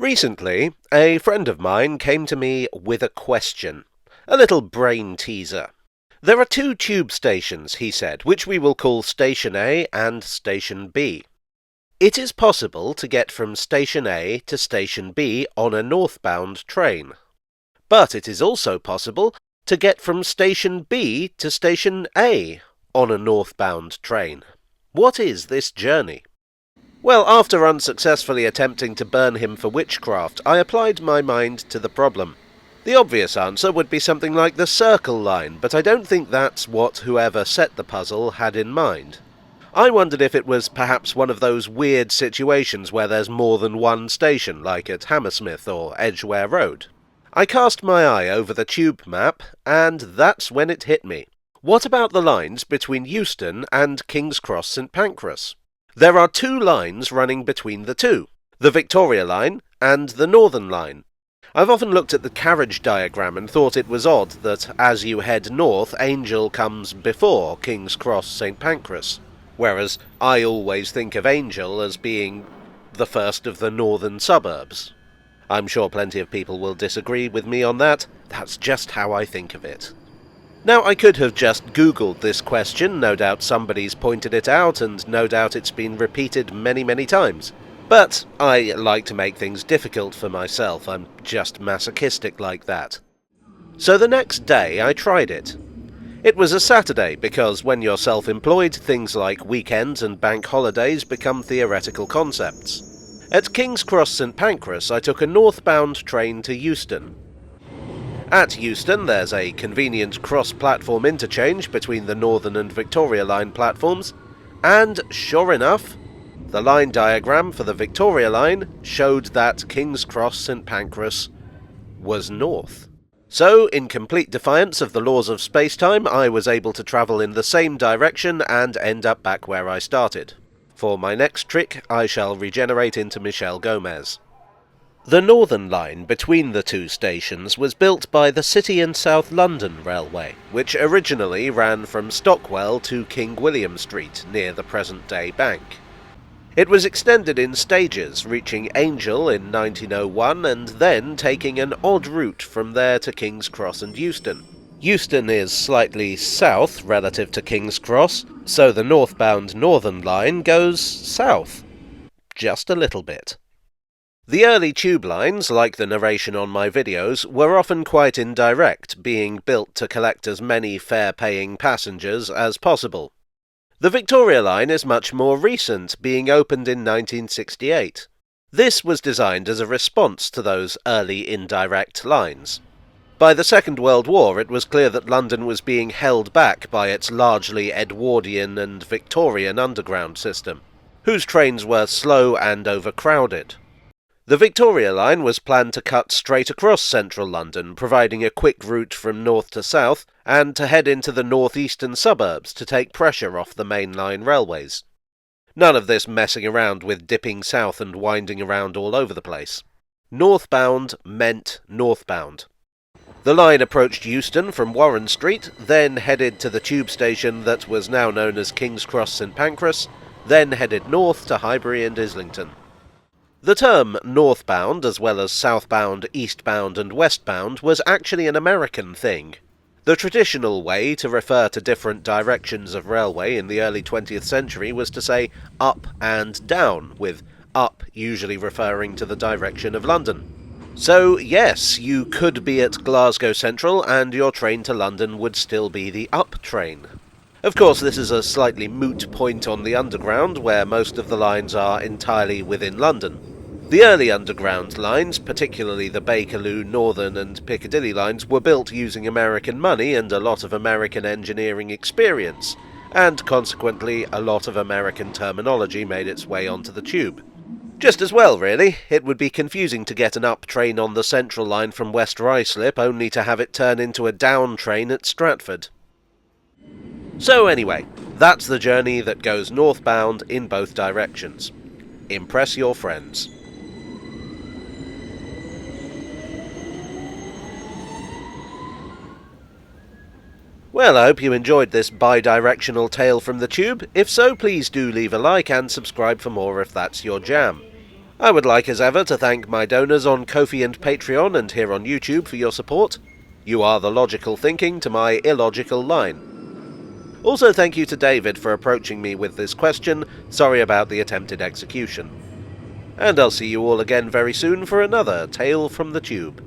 Recently, a friend of mine came to me with a question, a little brain teaser. There are two tube stations, he said, which we will call Station A and Station B. It is possible to get from Station A to Station B on a northbound train. But it is also possible to get from Station B to Station A on a northbound train. What is this journey? Well, after unsuccessfully attempting to burn him for witchcraft, I applied my mind to the problem. The obvious answer would be something like the Circle Line, but I don't think that's what whoever set the puzzle had in mind. I wondered if it was perhaps one of those weird situations where there's more than one station, like at Hammersmith or Edgware Road. I cast my eye over the tube map, and that's when it hit me. What about the lines between Euston and King's Cross St Pancras? There are two lines running between the two, the Victoria Line and the Northern Line. I've often looked at the carriage diagram and thought it was odd that as you head north, Angel comes before King's Cross St Pancras, whereas I always think of Angel as being the first of the northern suburbs. I'm sure plenty of people will disagree with me on that. That's just how I think of it. Now, I could have just Googled this question, no doubt somebody's pointed it out, and no doubt it's been repeated many times. But I like to make things difficult for myself, I'm just masochistic like that. So the next day I tried it. It was a Saturday, because when you're self-employed, things like weekends and bank holidays become theoretical concepts. At King's Cross St Pancras I took a northbound train to Euston. At Euston, there's a convenient cross-platform interchange between the Northern and Victoria Line platforms, and sure enough, the line diagram for the Victoria Line showed that King's Cross St Pancras was north. So, in complete defiance of the laws of spacetime, I was able to travel in the same direction and end up back where I started. For my next trick, I shall regenerate into Michelle Gomez. The Northern Line between the two stations was built by the City and South London Railway, which originally ran from Stockwell to King William Street, near the present-day bank. It was extended in stages, reaching Angel in 1901 and then taking an odd route from there to King's Cross and Euston. Euston is slightly south relative to King's Cross, so the northbound Northern Line goes south. Just a little bit. The early tube lines, like the narration on my videos, were often quite indirect, being built to collect as many fare-paying passengers as possible. The Victoria Line is much more recent, being opened in 1968. This was designed as a response to those early indirect lines. By the Second World War, it was clear that London was being held back by its largely Edwardian and Victorian underground system, whose trains were slow and overcrowded. The Victoria Line was planned to cut straight across central London, providing a quick route from north to south, and to head into the northeastern suburbs to take pressure off the mainline railways. None of this messing around with dipping south and winding around all over the place. Northbound meant northbound. The line approached Euston from Warren Street, then headed to the tube station that was now known as King's Cross St Pancras, then headed north to Highbury and Islington. The term northbound, as well as southbound, eastbound and westbound, was actually an American thing. The traditional way to refer to different directions of railway in the early 20th century was to say up and down, with up usually referring to the direction of London. So yes, you could be at Glasgow Central and your train to London would still be the up train. Of course, this is a slightly moot point on the Underground, where most of the lines are entirely within London. The early Underground lines, particularly the Bakerloo, Northern and Piccadilly lines, were built using American money and a lot of American engineering experience, and consequently a lot of American terminology made its way onto the tube. Just as well, really. It would be confusing to get an up train on the Central Line from West Ruislip, only to have it turn into a down train at Stratford. So anyway, that's the journey that goes northbound in both directions. Impress your friends. Well, I hope you enjoyed this bi-directional tale from the tube. If so, please do leave a like and subscribe for more if that's your jam. I would like as ever to thank my donors on Ko-fi and Patreon and here on YouTube for your support. You are the logical thinking to my illogical line. Also thank you to David for approaching me with this question. Sorry about the attempted execution. And I'll see you all again very soon for another Tale from the Tube.